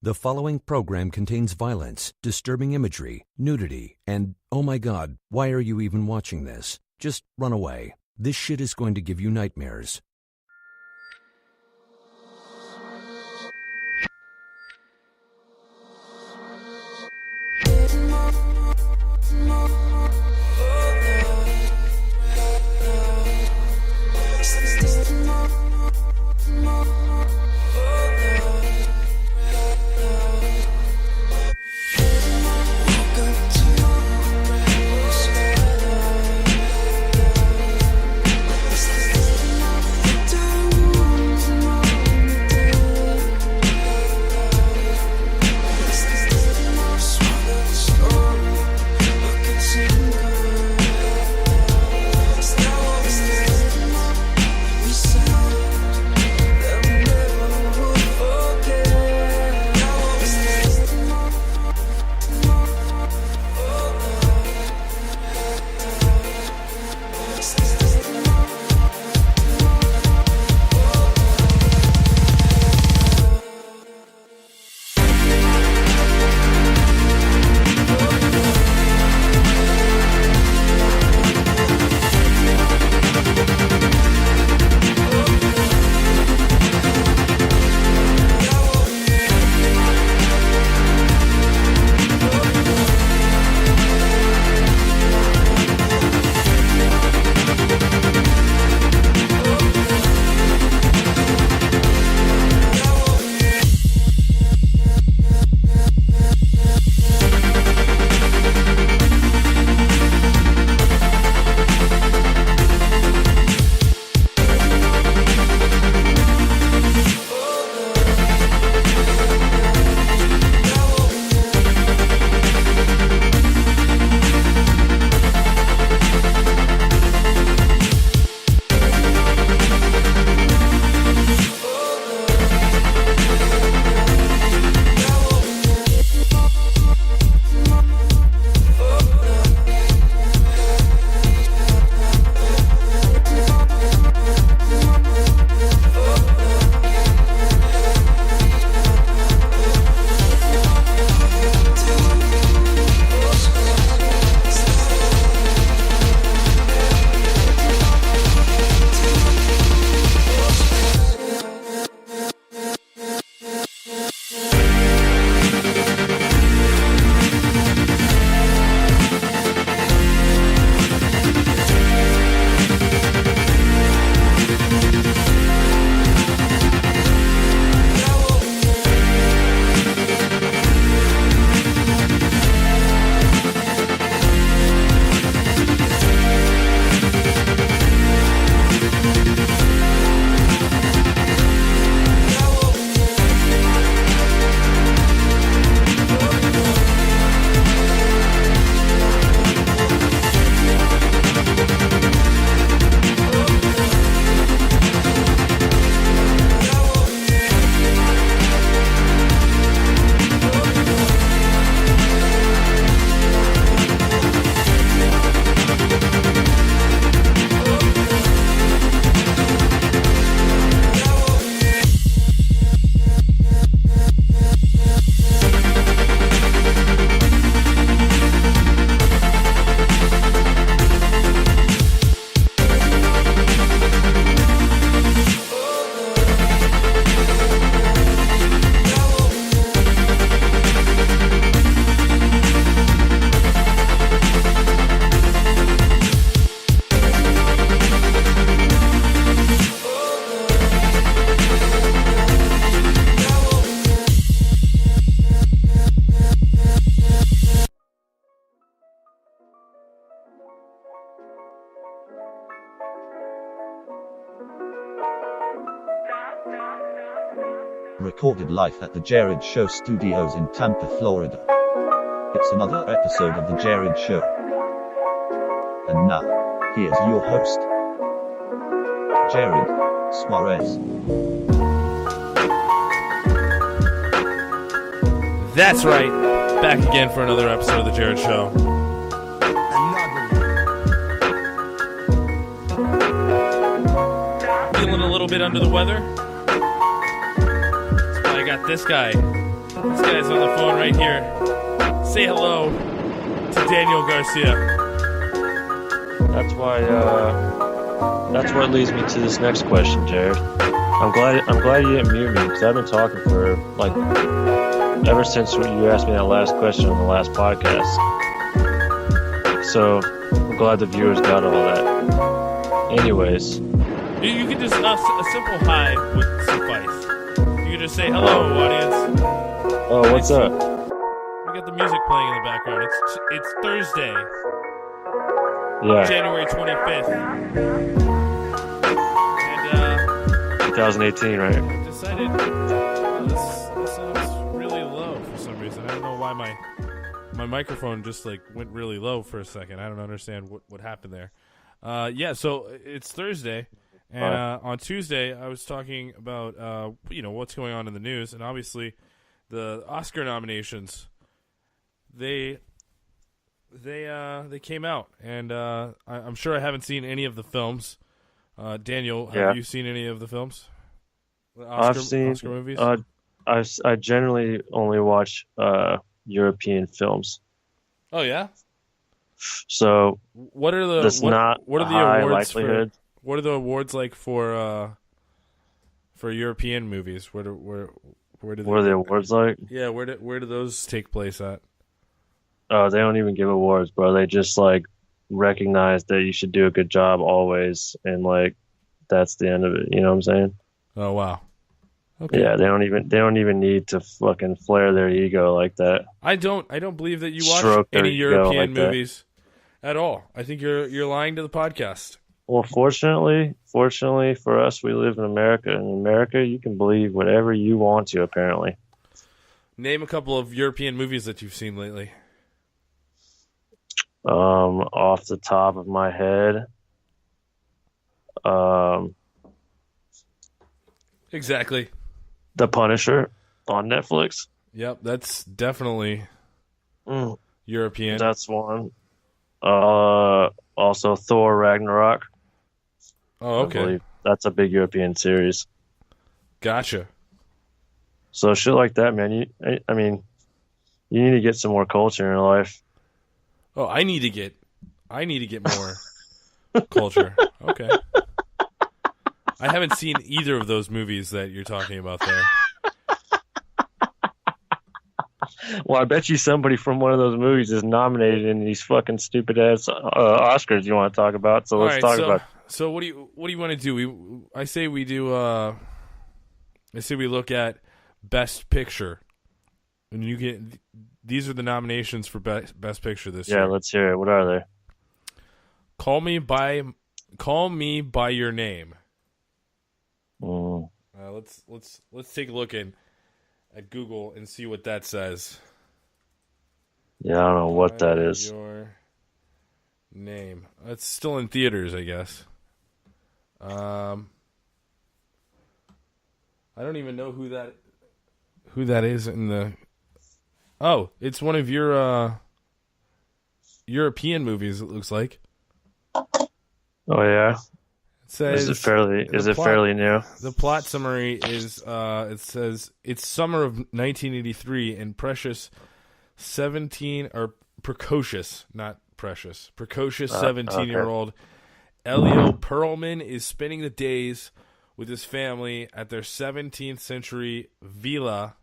The following program contains violence, disturbing imagery, nudity, and, oh my God, why are you even watching this? Just run away. This shit is going to give you nightmares. Recorded live at the Jerrad Show studios in Tampa, Florida. It's another episode of the Jerrad Show. And now, here's your host, Jerrad Suarez. That's right. Back again for another episode of the Jerrad Show. Feeling a little bit under the weather? That's why I got this guy This guy's on the phone right here. Say hello to Daniel Garcia. That's what leads me to this next question, Jerrad. I'm glad you didn't mute me because I've been talking for ever since you asked me that last question on the last podcast. So I'm glad the viewers got all that. Anyways, you can just a simple hi would suffice. You can just say hello, audience. oh, what's up? We got the music playing in the background. It's Thursday, Yeah, January 25th, and 2018, right? I decided this sounds really low for some reason. I don't know why my microphone just went really low for a second. I don't understand what happened there. So it's Thursday, and on Tuesday I was talking about what's going on in the news, and obviously the Oscar nominations they came out, and I'm sure I haven't seen any of the films. Daniel, have you seen any of the films? I've seen Oscar movies. I generally only watch European films. Oh yeah. So What are the that's not what are the high awards likelihood. what are the awards like for European movies? Where do What are the awards like? Yeah, where do those take place at? Oh, they don't even give awards, bro. They just recognize that you should do a good job always, and that's the end of it. You know what I'm saying? Oh wow. Okay. Yeah, they don't even need to fucking flare their ego like that. I don't believe that you watch Stroke their any ego European like that. movies at all. I think you're lying to the podcast. Well, fortunately for us, we live in America. In America, you can believe whatever you want to, apparently. Name a couple of European movies that you've seen lately. Off the top of my head, Exactly. The Punisher on Netflix. Yep, that's definitely European. That's one. Also Thor Ragnarok. Oh, I okay. believe that's a big European series. Gotcha. So shit like that, man. I mean, you need to get some more culture in your life. Oh, I need to get more culture. Okay. I haven't seen either of those movies that you're talking about there. Well, I bet you somebody from one of those movies is nominated in these fucking stupid ass Oscars you want to talk about. So let's talk about. So what do you want to do? I say we look at Best Picture, and you get these are the nominations for Best Picture this year. Yeah, let's hear it. What are they? Call Me by Your Name. Let's take a look at Google and see what that says. Yeah, I don't know what that is. Your Name. It's still in theaters, I guess. I don't even know who that is in the. Oh, it's one of your European movies. It looks like. Oh yeah. It says, is it fairly new? The plot summary is it says it's summer of 1983 and precocious 17-year-old Elio Perlman is spending the days with his family at their 17th century villa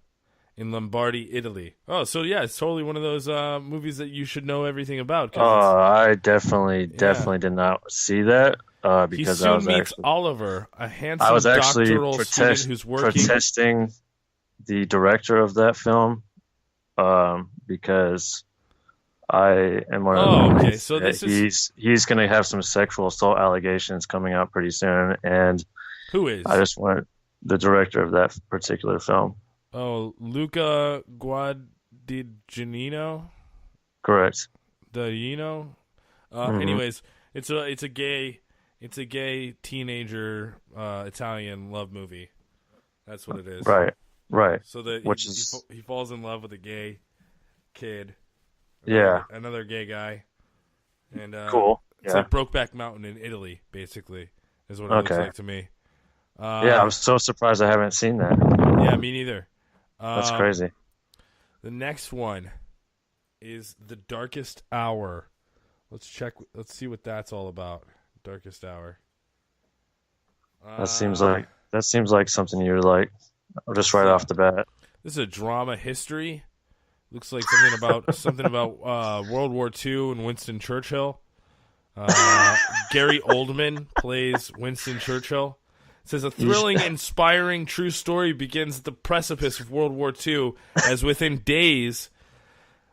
in Lombardy, Italy. Oh, so yeah, it's totally one of those movies that you should know everything about. I definitely did not see that because he soon meets Oliver, a handsome I was actually doctoral student who's working. protesting the director of that film because I am one of okay. So he's going to have some sexual assault allegations coming out pretty soon, and who is? I just want the director of that particular film. Oh, Luca Guadagnino? Correct. Anyways, it's a gay teenager Italian love movie. That's what it is. Right. So that he falls in love with a gay kid. Yeah. Another gay guy. And cool. It's like Brokeback Mountain in Italy, basically, is what it looks like to me. Yeah, I'm so surprised I haven't seen that. Yeah, me neither. That's crazy. The next one is The Darkest Hour. Let's see what that's all about. Darkest Hour. That seems like something you would like, just right off the bat. This is a drama history. Looks like something about World War II and Winston Churchill. Gary Oldman plays Winston Churchill. It says a thrilling, inspiring, true story begins at the precipice of World War II, as within days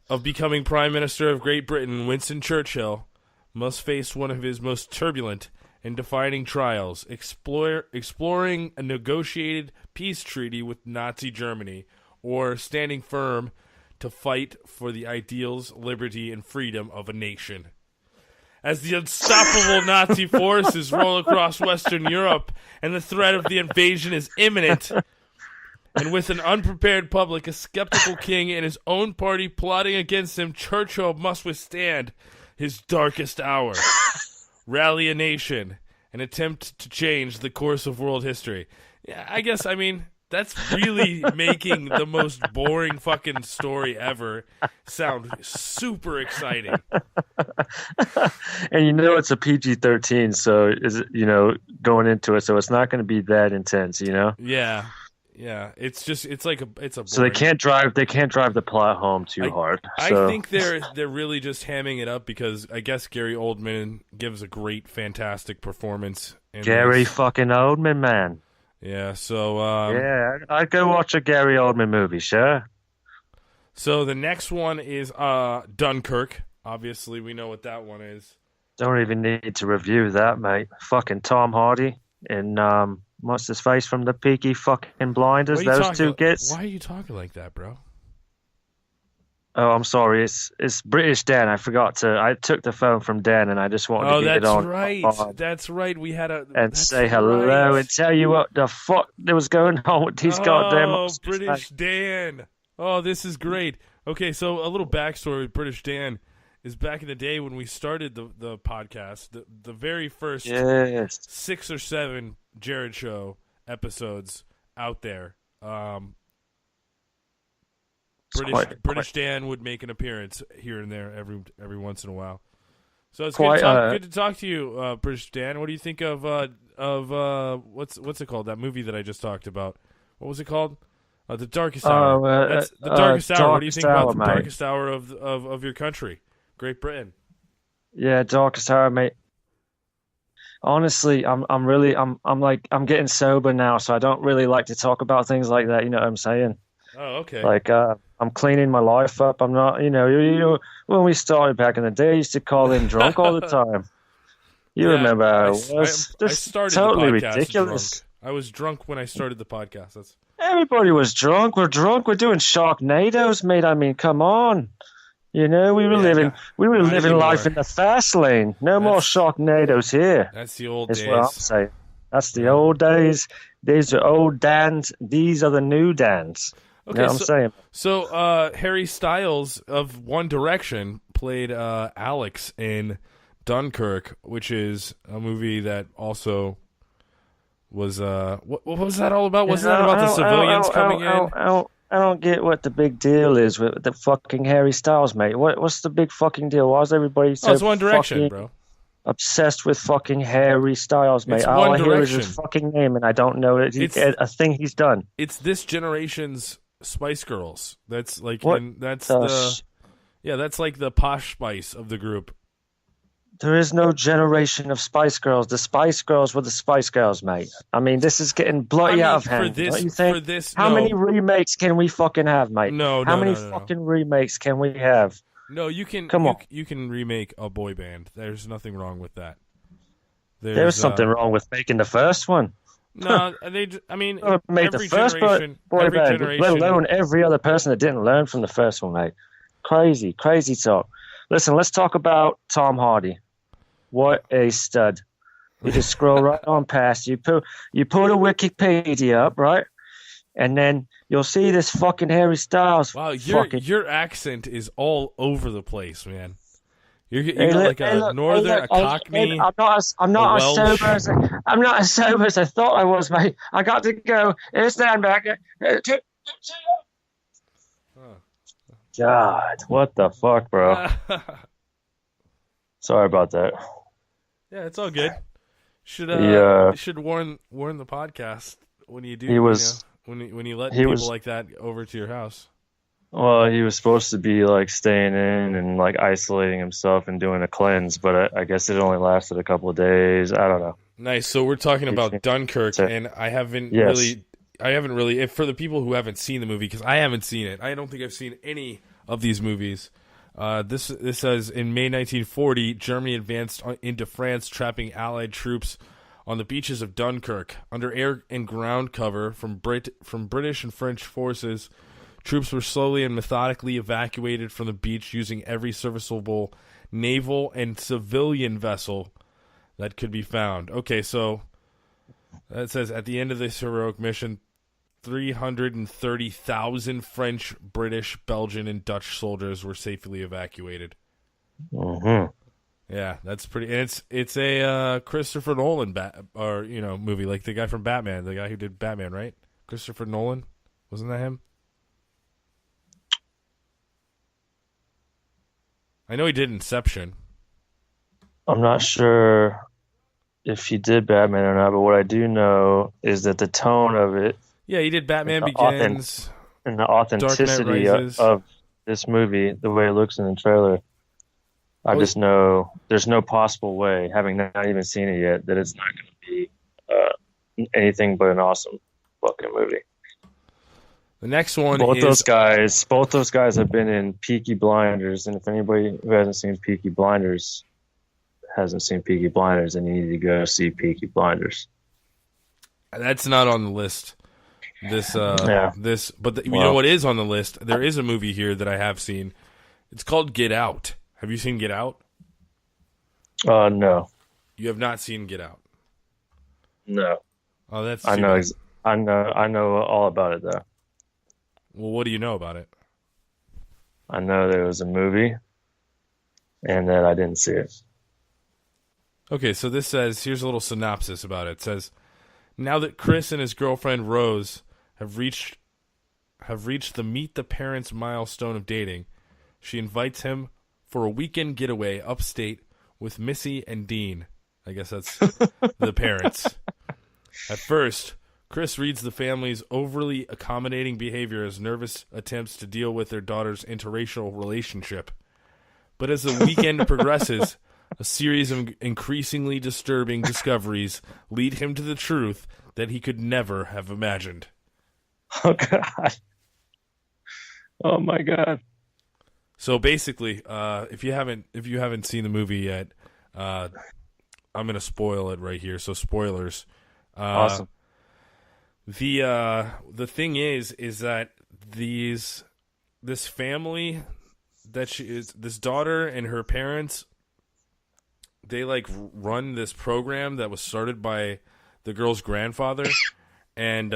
of becoming Prime Minister of Great Britain, Winston Churchill must face one of his most turbulent and defining trials, exploring a negotiated peace treaty with Nazi Germany, or standing firm to fight for the ideals, liberty, and freedom of a nation. As the unstoppable Nazi forces roll across Western Europe and the threat of the invasion is imminent, and with an unprepared public, a skeptical king, and his own party plotting against him, Churchill must withstand his darkest hour, rally a nation, and attempt to change the course of world history. Yeah, I mean, that's really making the most boring fucking story ever sound super exciting. And it's a PG-13, so going into it, so it's not going to be that intense, Yeah. Yeah, it's a. So they can't drive the plot home too hard. So. I think they're really just hamming it up because I guess Gary Oldman gives a great, fantastic performance. Gary fucking Oldman, man. Yeah, so I'd go watch a Gary Oldman movie, sure. So the next one is Dunkirk. Obviously, we know what that one is. Don't even need to review that, mate. Fucking Tom Hardy and what's his face from the Peaky fucking Blinders? Those two gets. Why are you talking like that, bro? Oh, I'm sorry. It's British Dan. I took the phone from Dan, and I just wanted to get it on. Oh, that's right. That's right. We had say hello and tell you what the fuck that was going on with these goddamn. Oh, British Dan. Oh, this is great. Okay, so a little backstory with British Dan is back in the day when we started the podcast, the very first 6 or 7 Jerrad Show episodes out there. British Dan would make an appearance here and there every once in a while. So it's good to talk to you, British Dan. What do you think of what's it called? That movie that I just talked about. What was it called? The Darkest Hour. That's the Darkest Hour. What do you think about the darkest hour of your country, Great Britain? Yeah, Darkest Hour, mate. Honestly, I'm getting sober now, so I don't really like to talk about things like that. You know what I'm saying? Oh, okay. Like, I'm cleaning my life up. I'm not, when we started back in the day, I used to call in drunk all the time. You remember how it was? I started totally the podcast ridiculous. Drunk. I was drunk when I started the podcast. Everybody was drunk. We're drunk. We're doing Sharknadoes, mate. I mean, come on. We were living life in the fast lane. No more Sharknadoes here. That's the old days. That's what I'm saying. That's the old days. These are old Dans. These are the new Dans. Okay, you know what I'm saying? So Harry Styles of One Direction played Alex in Dunkirk, which is a movie that also was what was that all about? Wasn't that about the civilians coming in? I don't get what the big deal is with the fucking Harry Styles, mate. What's the big fucking deal? Why is everybody so it's One Direction, bro. Obsessed with fucking Harry Styles, mate? All I hear is his fucking name, and I don't know a thing he's done. It's this generation's Spice Girls. That's like, that's like the posh Spice of the group. There is no generation of Spice Girls. The Spice Girls were the Spice Girls, mate. I mean, this is getting bloody out of hand. How many remakes can we fucking have, mate? How many fucking remakes can we have? No, you can. You can remake a boy band. There's nothing wrong with that. There's something wrong with making the first one. No, made the first boy band, let alone every other person that didn't learn from the first one, mate. Crazy talk. Listen, let's talk about Tom Hardy. What a stud! You just scroll right on past. You pull the Wikipedia up, right, and then you'll see this fucking Harry Styles. Wow, your accent is all over the place, man. You got like a northern, a Cockney. I'm not as sober as I thought I was, mate. I got to go. Stand back. God, what the fuck, bro? Sorry about that. Yeah, it's all good. Should He, uh, you should warn the podcast when you do, he was, when you let he people was, like that over to your house. well, he was supposed to be like staying in and like isolating himself and doing a cleanse, but I guess it only lasted a couple of days. I don't know. Nice. So we're talking He about seemed Dunkirk, to- and Yes. I haven't really. If for the people who haven't seen the movie, because I haven't seen it, I don't think I've seen any of these movies. This says in May 1940, Germany advanced into France, trapping Allied troops on the beaches of Dunkirk under air and ground cover from British and French forces. Troops were slowly and methodically evacuated from the beach using every serviceable naval and civilian vessel that could be found. Okay, so that says at the end of this heroic mission, 330,000 French, British, Belgian, and Dutch soldiers were safely evacuated. Mm-hmm. Yeah, that's pretty. And it's a Christopher Nolan movie, like the guy from Batman, the guy who did Batman, right? Christopher Nolan, wasn't that him? I know he did Inception. I'm not sure if he did Batman or not, but what I do know is that the tone of it Yeah, he did Batman and Begins. and the Dark Knight authenticity Rises. of this movie, the way it looks in the trailer, I just know there's no possible way, having not even seen it yet, that it's not going to be anything but an awesome fucking movie. The next one Both is those guys have been in Peaky Blinders, and if anybody who hasn't seen Peaky Blinders, then you need to go see Peaky Blinders. That's not on the list. This, Yeah. you know what is on the list? There is a movie here that I have seen. It's called Get Out. Have you seen Get Out? No, You have not seen Get Out. no. Oh, that's I too know, bad. I know all about it though. Well, what do you know about it? I know there was a movie, and that I didn't see it. Okay, so this says, here's a little synopsis about it. It says, now that Chris and his girlfriend Rose have reached the meet the parents milestone of dating, she invites him for a weekend getaway upstate with Missy and Dean. I guess that's the parents. At first, Chris reads the family's overly accommodating behavior as nervous attempts to deal with their daughter's interracial relationship. But as the weekend progresses, a series of increasingly disturbing discoveries lead him to the truth that he could never have imagined. Oh God! Oh my God! So basically, if you haven't seen the movie yet, I'm gonna spoil it right here. So spoilers. Awesome. The thing is that this family that this daughter and her parents, they like run this program that was started by the girl's grandfather, and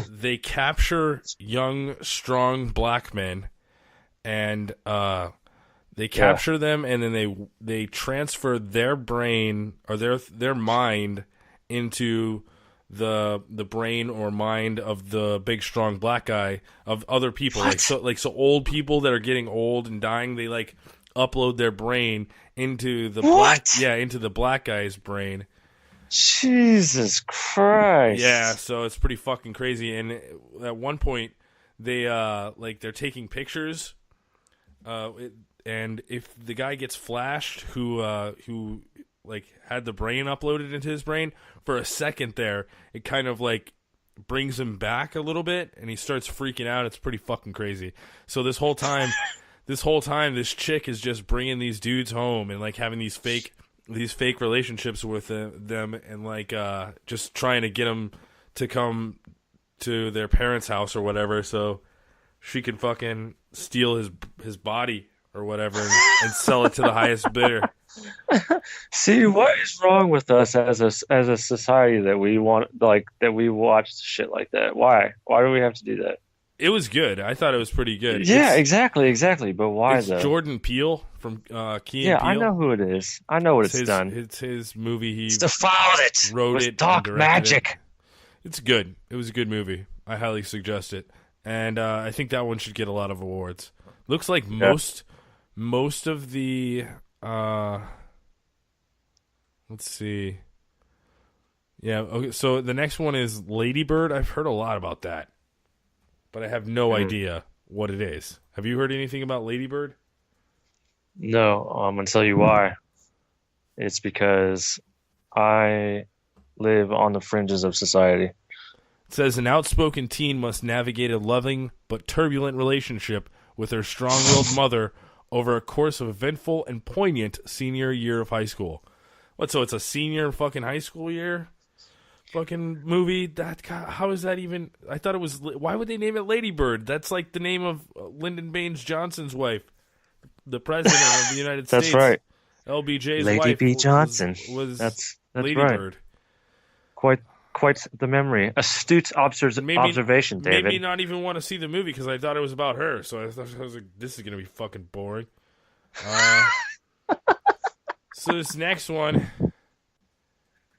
they capture young, strong black men, and they capture them, and then they transfer their brain or their mind into the brain or mind of the big strong black guy of other people. What? So old people that are getting old and dying, they like upload their brain into the into the black guy's brain. Jesus Christ! Yeah, so it's pretty fucking crazy. And at one point, they they're taking pictures, and if the guy gets flashed, who like had the brain uploaded into his brain for a second there, it kind of like brings him back a little bit, and he starts freaking out. It's pretty fucking crazy. So this whole time, this chick is just bringing these dudes home and like having these fake relationships with them, and like just trying to get them to come to their parents' house or whatever, so she can fucking steal his body or whatever and sell it to the highest bidder. See, what is wrong with us as a society that we watch shit like that? Why do we have to do that? It was good. I thought it was pretty good. Yeah, exactly. But why it's though? Jordan Peele from Key and Peele. I know who it is. I know what it's done. It's his movie. He defiled it. Wrote with it. Dark and magic. It. It's good. It was a good movie. I highly suggest it. And I think that one should get a lot of awards. Looks like most of the let's see. Yeah, okay, so the next one is Lady Bird. I've heard a lot about that, but I have no idea what it is. Have you heard anything about Lady Bird? No, I'm gonna tell you why. It's because I live on the fringes of society. It says an outspoken teen must navigate a loving but turbulent relationship with her strong-willed mother over a course of eventful and poignant senior year of high school. What, so it's a senior fucking high school year fucking movie? How is that even? I thought it was, why would they name it Lady Bird? That's like the name of Lyndon Baines Johnson's wife, the president of the United States. That's right. LBJ's Lady wife B. Johnson. was that's Lady right. Bird. Quite the memory. Astute observation, David. Made me not even want to see the movie because I thought it was about her. So I was like, this is going to be fucking boring. So this next one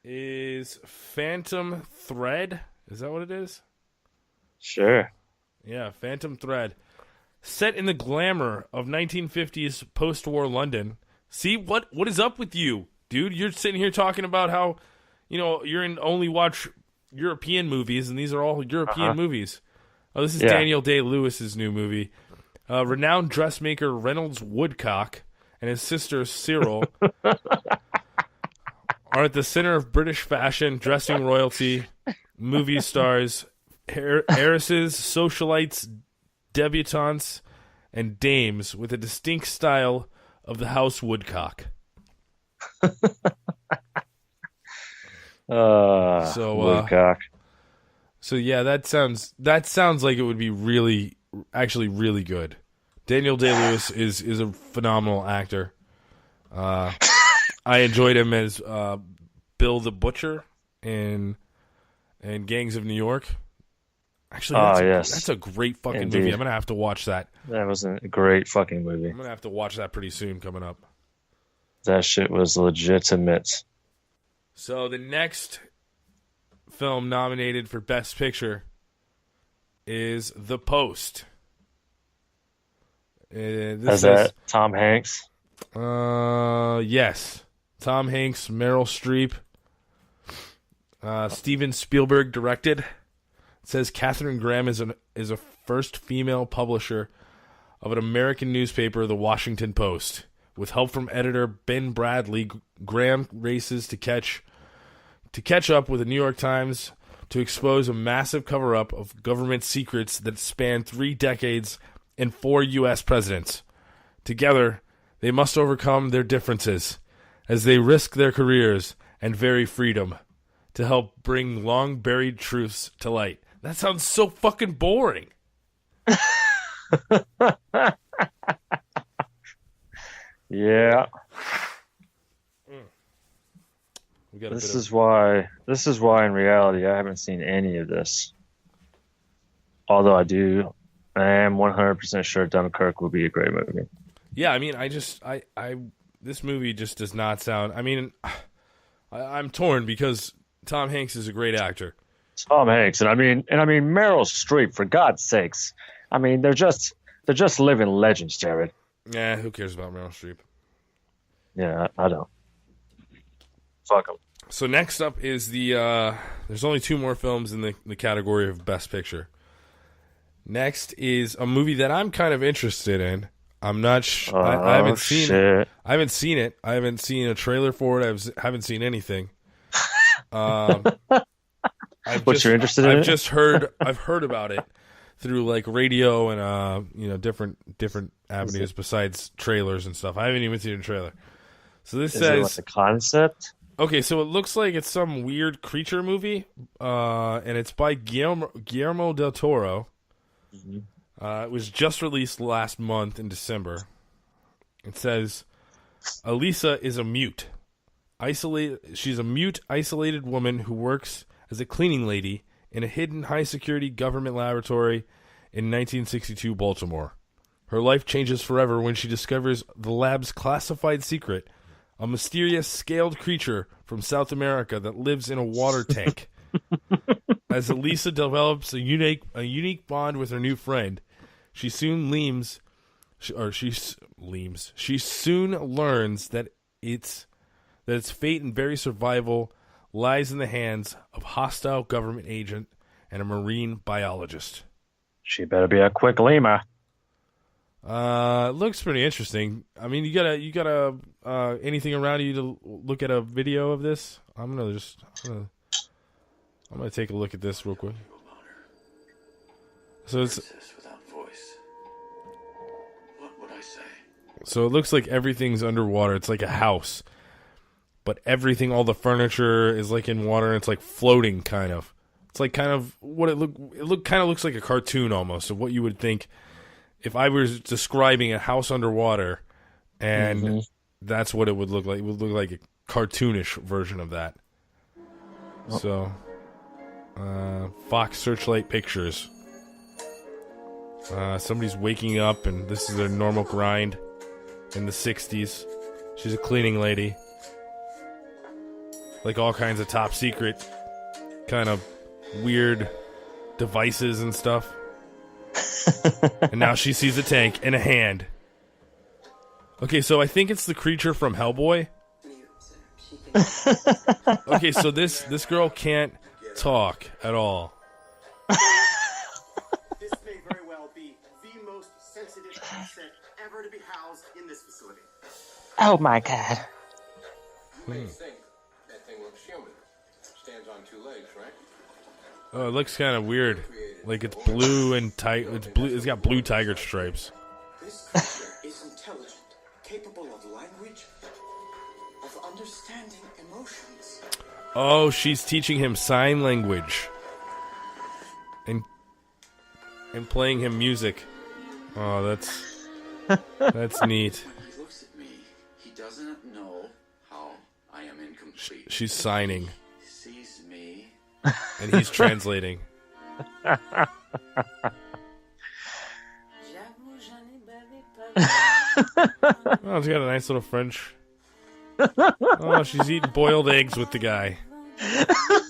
is Phantom Thread. Is that what it is? Sure. Yeah, Phantom Thread. Set in the glamour of 1950s post-war London. See, what is up with you, dude? You're sitting here talking about how, you're only watch European movies, and these are all European movies. Oh, this is Daniel Day-Lewis's new movie. Renowned dressmaker Reynolds Woodcock and his sister Cyril are at the center of British fashion, dressing royalty, movie stars, heiresses, socialites, debutantes, and dames with a distinct style of the House Woodcock. Woodcock. So yeah, that sounds like it would be really good. Daniel Day-Lewis is a phenomenal actor. I enjoyed him as Bill the Butcher in Gangs of New York. Actually, that's a great fucking movie. I'm gonna have to watch that. That was a great fucking movie. I'm gonna have to watch that pretty soon coming up. That shit was legitimate. So the next film nominated for Best Picture is The Post. Is that Tom Hanks? Yes. Tom Hanks, Meryl Streep. Steven Spielberg directed. It says Katharine Graham is a first female publisher of an American newspaper, The Washington Post. With help from editor Ben Bradley, Graham races to catch up with the New York Times to expose a massive cover-up of government secrets that span 3 decades and 4 U.S. presidents. Together, they must overcome their differences as they risk their careers and very freedom to help bring long-buried truths to light. That sounds so fucking boring. Yeah. This is why in reality I haven't seen any of this. Although I am 100% sure Dunkirk will be a great movie. Yeah, I mean, this movie just does not sound. I mean, I'm torn because Tom Hanks is a great actor. Tom Hanks, and I mean Meryl Streep, for God's sakes. I mean, they're just living legends, Jerrad. Yeah, who cares about Meryl Streep? Yeah, I don't. Fuck them. So next up is there's only 2 more films in the category of Best Picture. Next is a movie that I'm kind of interested in. I'm not sure. I haven't seen it. I haven't seen it. I haven't seen a trailer for it. I haven't seen anything. You're interested in? I've heard about it through like radio and different avenues besides trailers and stuff. I haven't even seen a trailer. So this says it like the concept. Okay, so it looks like it's some weird creature movie, and it's by Guillermo del Toro. Mm-hmm. It was just released last month in December. It says, Elisa is a mute. She's a mute, isolated woman who works as a cleaning lady in a hidden high-security government laboratory in 1962 Baltimore. Her life changes forever when she discovers the lab's classified secret, a mysterious scaled creature from South America that lives in a water tank. As Elisa develops a unique bond with her new friend, she soon leans She soon learns that its fate and very survival lies in the hands of hostile government agent and a marine biologist. She better be a quick lemur. Looks pretty interesting. I mean, you gotta anything around you to look at a video of this? I'm gonna take a look at this real quick. So it's without voice. What would I say? So it looks like everything's underwater. It's like a house, but everything, all the furniture is like in water. And it's like floating, kind of. It's like kind of what it kind of looks like a cartoon almost of what you would think if I was describing a house underwater, and that's what it would look like. It would look like a cartoonish version of that. So, Fox Searchlight Pictures. Somebody's waking up, and this is their normal grind in the 60s. She's a cleaning lady. Like all kinds of top secret kind of weird devices and stuff. And now she sees a tank and a hand. Okay, so I think it's the creature from Hellboy. Okay, so this girl can't talk at all. This may very well be the most sensitive asset ever to be housed in this facility. Oh my god. You may think that thing looks human. Stands on two legs, right? Oh, it looks kind of weird. Like it's blue and it's got blue tiger stripes. This creature is intelligent, capable of language, of understanding emotions. Oh, she's teaching him sign language. And playing him music. Oh, that's neat. He looks at me. He doesn't know how I am incomplete. She's signing. He sees me. And he's translating. Oh, she's got a nice little French. Oh, she's eating boiled eggs with the guy.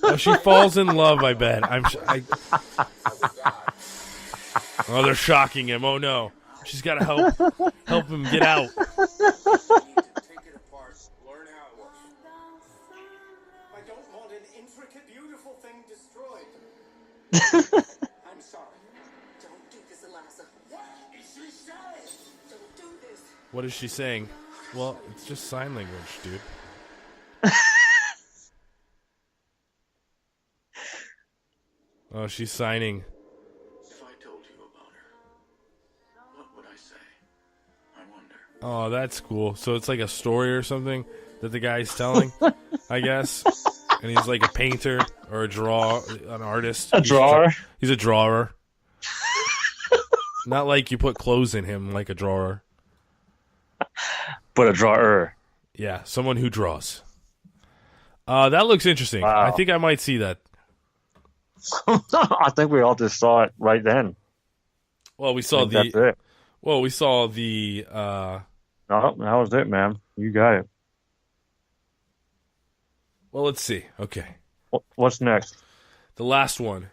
Oh, she falls in love, I bet. Oh, they're shocking him. Oh, no. She's got to help him get out. Take it apart, learn how it works. I don't want an intricate, beautiful thing destroyed. I'm sorry. Don't do this, Eliza. What is she saying? Don't do this. What is she saying? Well, it's just sign language, dude. Oh, she's signing. If I told you about her, what would I say? I wonder. Oh, that's cool. So it's like a story or something that the guy's telling, I guess. And he's like a painter or an artist. A drawer? He's a drawer. Not like you put clothes in him like a drawer. But a drawer. Yeah, someone who draws. That looks interesting. Wow. I think I might see that. I think we all just saw it right then. Well, we saw That's it. Well, we saw the. No, that was it, man. You got it. Well, let's see. Okay, What's next? the last one.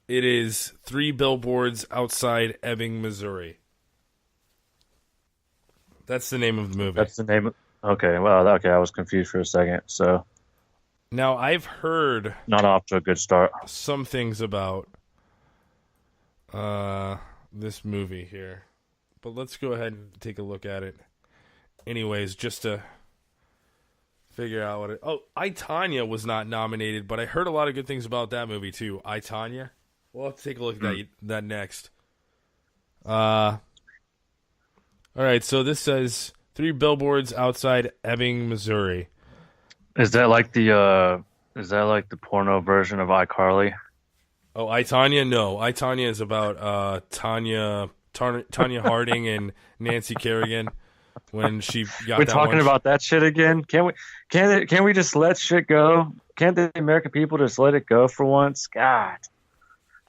It is 3 billboards outside Ebbing, Missouri. That's the name of the movie. That's the name. Okay, well, I was confused for a second. So Now, I've heard not off to a good start. some things about this movie here, but let's go ahead and take a look at it. Anyways, just to figure out what it. Oh, I, Tonya was not nominated, but I heard a lot of good things about that movie too. I, Tonya. We'll have to take a look at that next. All right, so this says 3 billboards outside Ebbing, Missouri. Is that like the porno version of iCarly? Oh, I, Tonya? No, I, Tonya is about Tanya Harding and Nancy Kerrigan when she got. We're that talking one. about that shit again. Can we just let shit go? Can't the American people just let it go for once? God.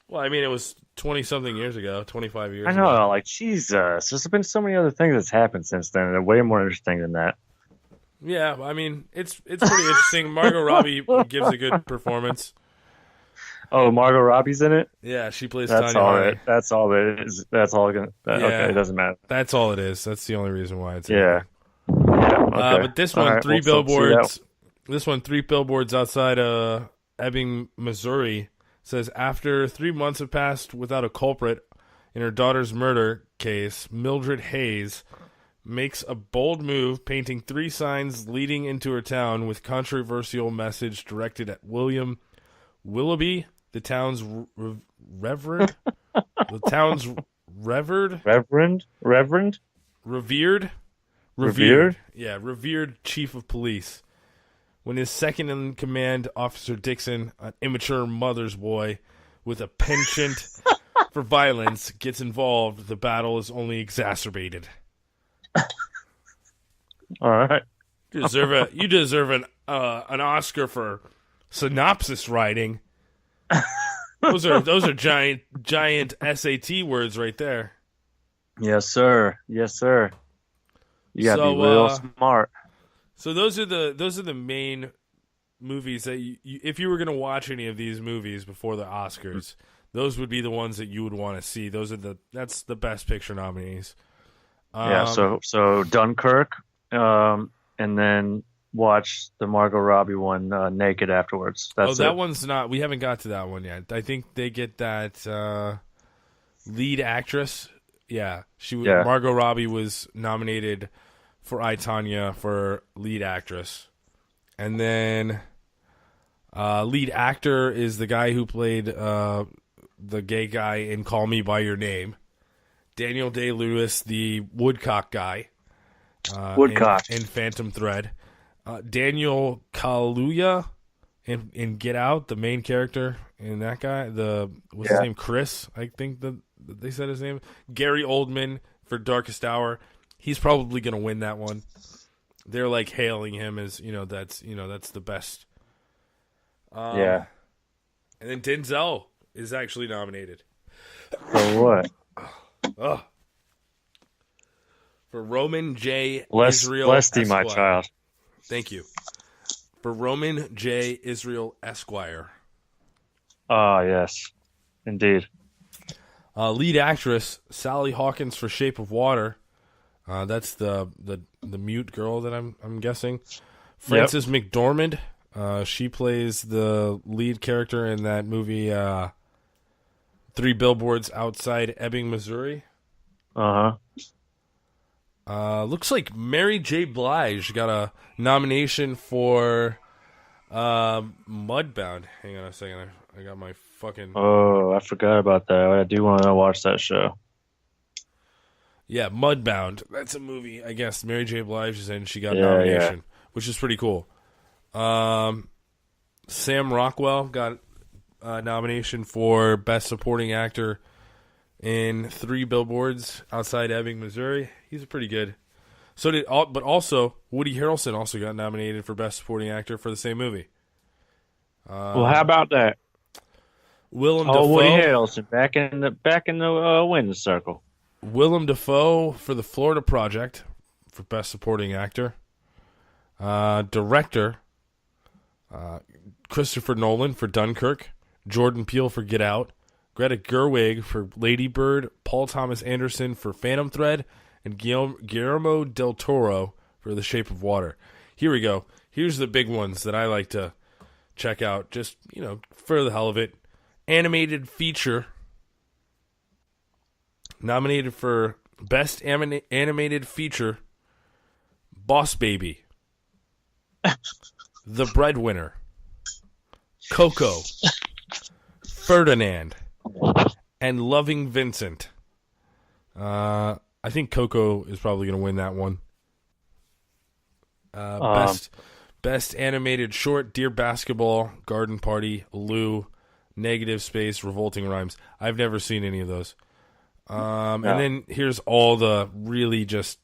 Well, I mean, it was 20-something years ago, 25 years I know, ago. like, Jesus. There's been so many other things that's happened since then. They're way more interesting than that. Yeah, I mean, it's pretty interesting. Margot Robbie gives a good performance. Oh, Margot Robbie's in it? Yeah, she plays That's Tanya all Harding. it. That's all it is. That's all gonna. Okay, it doesn't matter. That's all it is. That's the only reason why it's in Yeah. it. Yeah. Okay. But this All one, right, three we'll see that. billboards. This one, 3 billboards outside Ebbing, Missouri, says after 3 months have passed without a culprit in her daughter's murder case, Mildred Hayes makes a bold move, painting 3 signs leading into her town with controversial message directed at William Willoughby, the town's revered, revered, yeah, revered chief of police. When his second in command, Officer Dixon, an immature mother's boy with a penchant for violence, gets involved, the battle is only exacerbated. All right. You deserve an Oscar for synopsis writing. Those are giant SAT words right there. Yes, sir. Yes, sir. You gotta be real smart. So those are the main movies that you if you were going to watch any of these movies before the Oscars, those would be the ones that you would want to see. That's the best picture nominees. Yeah. So Dunkirk, and then watch the Margot Robbie one, Naked, afterwards. That's that it. one's not. We haven't got to that one yet. I think they get that lead actress. Yeah, Margot Robbie was nominated for I, Tonya for lead actress. And then lead actor is the guy who played the gay guy in Call Me By Your Name. Daniel Day-Lewis, the Woodcock guy. Woodcock. In Phantom Thread. Daniel Kaluuya in Get Out, the main character in that guy. What's his name? Chris, I think they said his name. Gary Oldman for Darkest Hour. He's probably going to win that one. They're like hailing him as, that's the best. Yeah. And then Denzel is actually nominated. For what? For Roman J. Israel Esquire. My child. Thank you. For Roman J. Israel Esquire. Ah, yes. Indeed. Lead actress, Sally Hawkins for Shape of Water. That's the mute girl that I'm guessing. Frances McDormand. She plays the lead character in that movie 3 Billboards Outside Ebbing, Missouri. Looks like Mary J. Blige got a nomination for Mudbound. Hang on a second. I got my fucking... Oh, I forgot about that. I do want to watch that show. Yeah, Mudbound. That's a movie, I guess, Mary J. Blige is in. She got nomination, which is pretty cool. Sam Rockwell got a nomination for Best Supporting Actor in 3 Billboards Outside Ebbing, Missouri. He's pretty good. But also, Woody Harrelson also got nominated for Best Supporting Actor for the same movie. Well, how about that? Willem Dafoe. Woody Harrelson back in the winning circle. Willem Dafoe for The Florida Project for Best Supporting Actor. Director, Christopher Nolan for Dunkirk. Jordan Peele for Get Out. Greta Gerwig for Lady Bird. Paul Thomas Anderson for Phantom Thread. And Guillermo del Toro for The Shape of Water. Here we go. Here's the big ones that I like to check out. Just, for the hell of it. Animated feature. Nominated for Best Animated Feature, Boss Baby, The Breadwinner, Coco, Ferdinand, and Loving Vincent. I think Coco is probably going to win that one. Best Animated Short, Dear Basketball, Garden Party, Lou, Negative Space, Revolting Rhymes. I've never seen any of those. And then here's all the really just,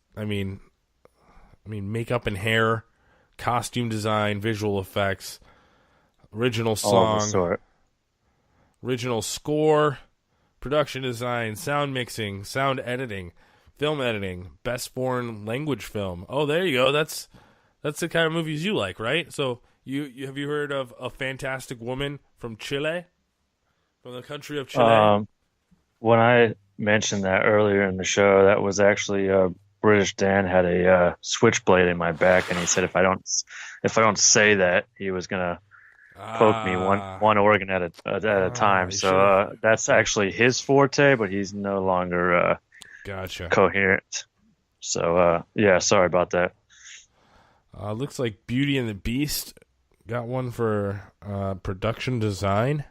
makeup and hair, costume design, visual effects, original song, original score, production design, sound mixing, sound editing, film editing, best foreign language film. Oh, there you go. That's the kind of movies you like, right? So have you heard of A Fantastic Woman from Chile? From the country of Chile. When I mentioned that earlier in the show, that was actually British Dan had a switchblade in my back, and he said if I don't say that, he was gonna poke me one organ at a time. So that's actually his forte, but he's no longer gotcha. coherent. So yeah, sorry about that. Looks like Beauty and the Beast got one for production design.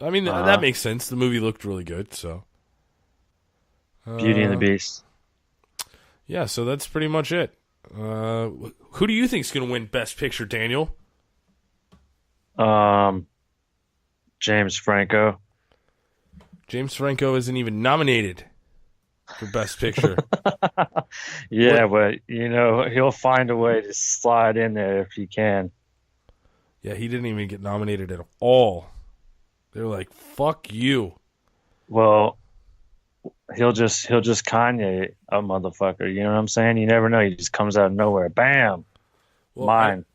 I mean, that makes sense. The movie looked really good, so. Beauty and the Beast. Yeah, so that's pretty much it. Who do you think's going to win Best Picture, Daniel? James Franco. James Franco isn't even nominated for Best Picture. Yeah, but, he'll find a way to slide in there if he can. Yeah, he didn't even get nominated at all. They're like, fuck you. Well, he'll just Kanye a motherfucker. You know what I'm saying? You never know. He just comes out of nowhere. Bam. Well, Mine.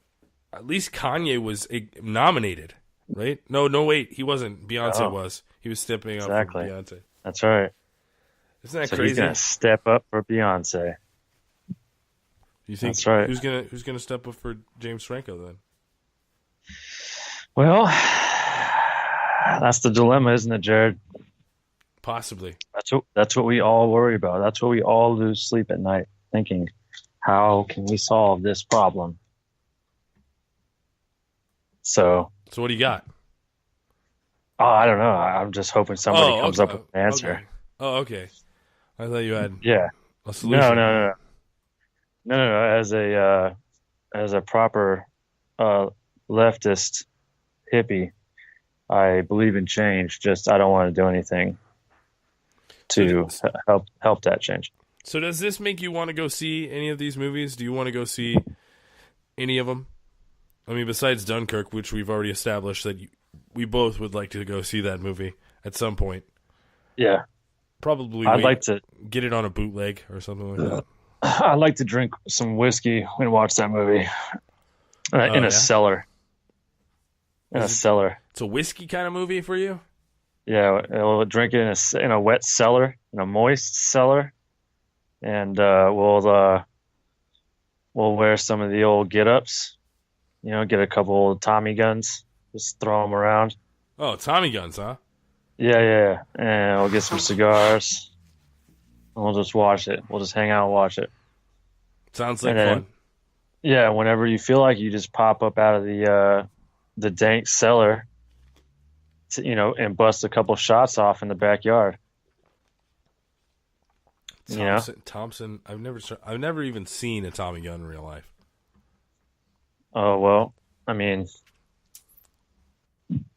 At least Kanye was nominated, right? No, wait. He wasn't. Beyonce was. He was stepping up for Beyonce. That's right. Isn't that so crazy? He's going to step up for Beyonce. You think That's right. Who's gonna step up for James Franco then? Well, that's the dilemma, isn't it, Jerrad? Possibly. That's what we all worry about. That's what we all lose sleep at night, thinking, how can we solve this problem? So what do you got? Oh, I don't know. I'm just hoping somebody comes up with an answer. Okay. Oh, okay. I thought you had a solution. No. As a proper leftist hippie, I believe in change. Just I don't want to do anything to help that change. So does this make you want to go see any of these movies? Do you want to go see any of them? I mean, besides Dunkirk, which we've already established that we both would like to go see that movie at some point. Yeah. Probably I'd like to get it on a bootleg or something like that. I'd like to drink some whiskey and watch that movie in a cellar. It's a whiskey kind of movie for you? Yeah, we'll drink it in a wet cellar, in a moist cellar, and we'll wear some of the old get-ups. Get a couple of Tommy guns, just throw them around. Oh, Tommy guns, huh? Yeah. And we'll get some cigars, and we'll just watch it. We'll just hang out and watch it. Sounds like fun. Yeah, whenever you feel like you just pop up out of the dank cellar, and bust a couple shots off in the backyard. Thompson. I've never even seen a Tommy gun in real life. Oh well, I mean,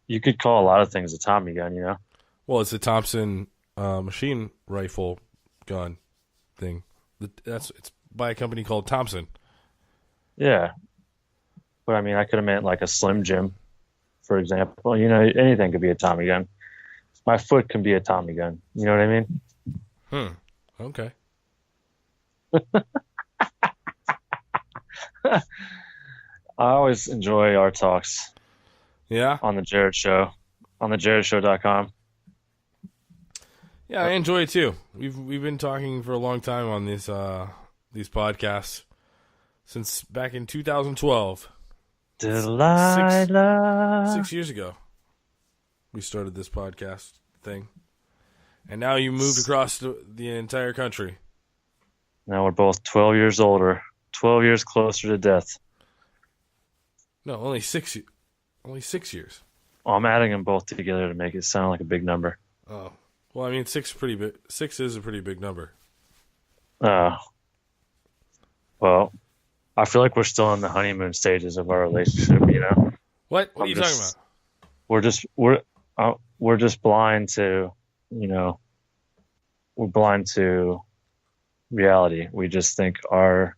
you could call a lot of things a Tommy gun, Well, it's a Thompson machine rifle gun thing. It's by a company called Thompson. Yeah, but I mean, I could have meant like a Slim Jim, for example. Anything could be a Tommy gun. My foot can be a Tommy gun. You know what I mean? Okay. I always enjoy our talks. Yeah. On the Jerrad Show, on the JerradShow.com. Yeah, I enjoy it too. We've been talking for a long time on these podcasts since back in 2012. Delilah. 6 years ago, we started this podcast thing, and now you moved across the entire country. Now we're both 12 years older, 12 years closer to death. No, only 6 years. Well, I'm adding them both together to make it sound like a big number. Oh. Well, I mean, 6 is pretty big. 6 is a pretty big number. Well, I feel like we're still in the honeymoon stages of our relationship, What? What are you talking about? We're just blind to, we're blind to reality. We just think our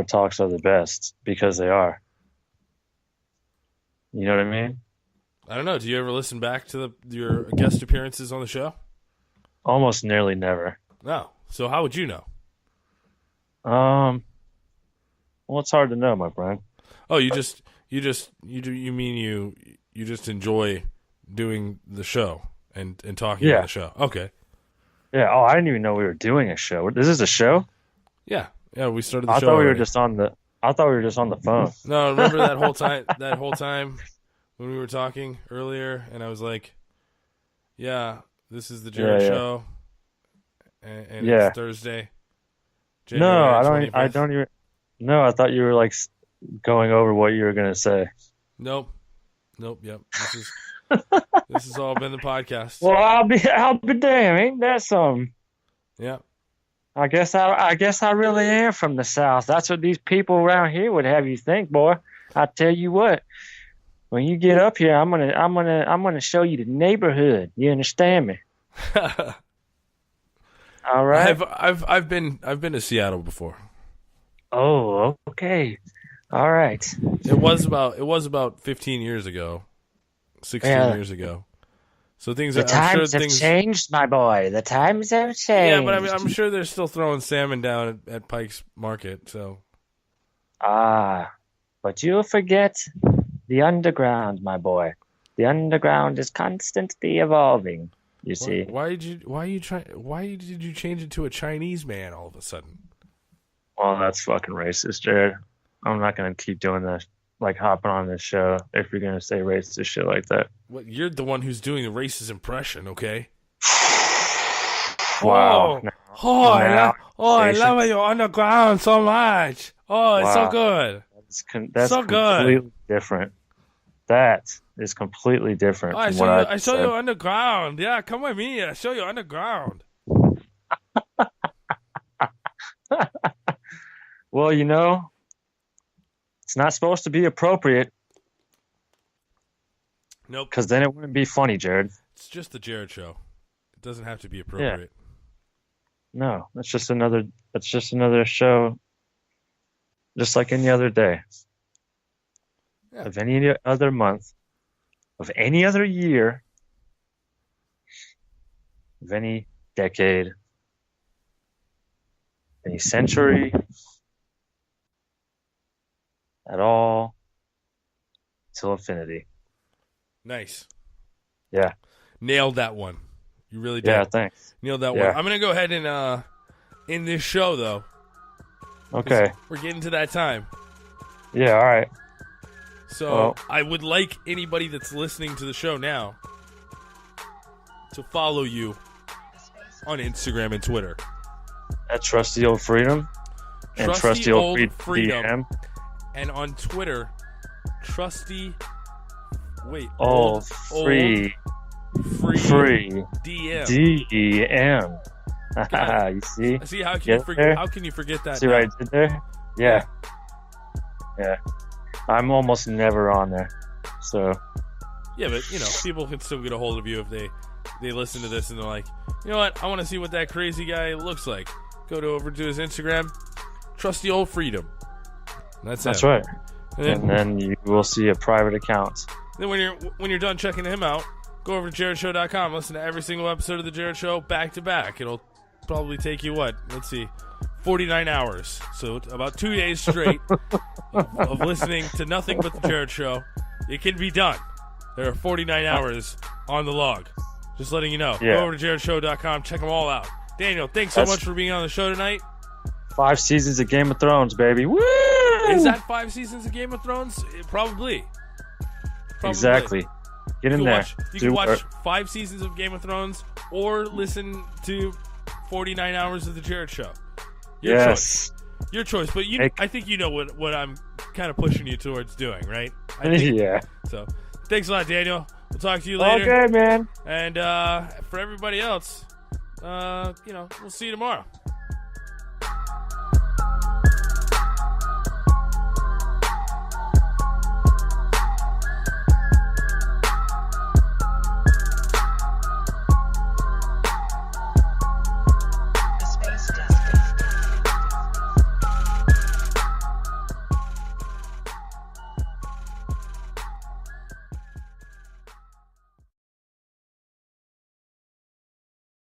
talks are the best because they are. You know what I mean? I don't know. Do you ever listen back to your guest appearances on the show? Almost nearly never. No. So how would you know? Well, it's hard to know, my friend. Oh, you just enjoy doing the show and talking on the show. Okay. Yeah. Oh, I didn't even know we were doing a show. This is a show? Yeah. Yeah, we started the show. I thought we were already. just on the phone. No, remember that whole time when we were talking earlier and I was like, yeah, this is the Jerrad Show. And it's Thursday. January 25th. I don't even. No, I thought you were like going over what you were going to say. Nope. Yep. This has all been the podcast. Well, I'll be damned. Ain't that something? Yeah. I guess I really am from the South. That's what these people around here would have you think, boy. I tell you what, when you get up here, I'm gonna show you the neighborhood. You understand me? All right. I've been to Seattle before. Oh, okay. All right. It was about 15 years ago, 16 years ago. So the times have changed, my boy. The times have changed. Yeah, but I'm sure they're still throwing salmon down at Pike's Market. So. But you'll forget the underground, my boy. The underground is constantly evolving. You see. Why did you change it to a Chinese man all of a sudden? Well, that's fucking racist, Jerrad. I'm not gonna keep doing this, like hopping on this show if you're gonna say racist shit like that. What? You're the one who's doing the racist impression, okay? Wow. I love you underground so much. Oh, it's so good. That's so completely good. different. That is completely different Oh, from what I show you underground. Yeah, come with me. I show you underground. Well, it's not supposed to be appropriate. Nope. Because then it wouldn't be funny, Jerrad. It's just the Jerrad Show. It doesn't have to be appropriate. No, it's just another show, just like any other day. Yeah. Of any other month, of any other year, of any decade, any century, at all, till infinity. Nice. Yeah. Nailed that one. You really did. Yeah, thanks. Nailed that Yeah. one. I'm going to go ahead and end this show, though. Okay. We're getting to that time. Yeah, all right. So I would like anybody that's listening to the show now to follow you on Instagram and Twitter. At Trusty Old Freedom. And Trusty Old Freedom. DM. And on Twitter, Trusty... Wait. Old Free DM. DM. You see? See, how can you forget that? See what I did there? Yeah. I'm almost never on there. So. Yeah, but people can still get a hold of you if they listen to this and they're like, you know what? I want to see what that crazy guy looks like. Go over to his Instagram, Trusty Old Freedom. That's right. And then you will see a private account. Then when you're done checking him out, go over to JerradShow.com. Listen to every single episode of the Jerrad Show back to back. It'll probably take you 49 hours. So about 2 days straight of listening to nothing but the Jerrad Show. It can be done. There are 49 hours on the log. Just letting you know. Yeah. Go over to JerradShow.com. Check them all out. Daniel, thanks so much for being on the show tonight. 5 seasons of Game of Thrones, baby. Woo! Is that 5 seasons of Game of Thrones? Probably. Exactly. Get in there. You can watch 5 seasons of Game of Thrones or listen to 49 hours of the Jerrad Show. Your choice. Your choice. But I think you know what I'm kind of pushing you towards doing, right? Yeah. So, thanks a lot, Daniel. We'll talk to you later. Okay, man. And for everybody else, we'll see you tomorrow.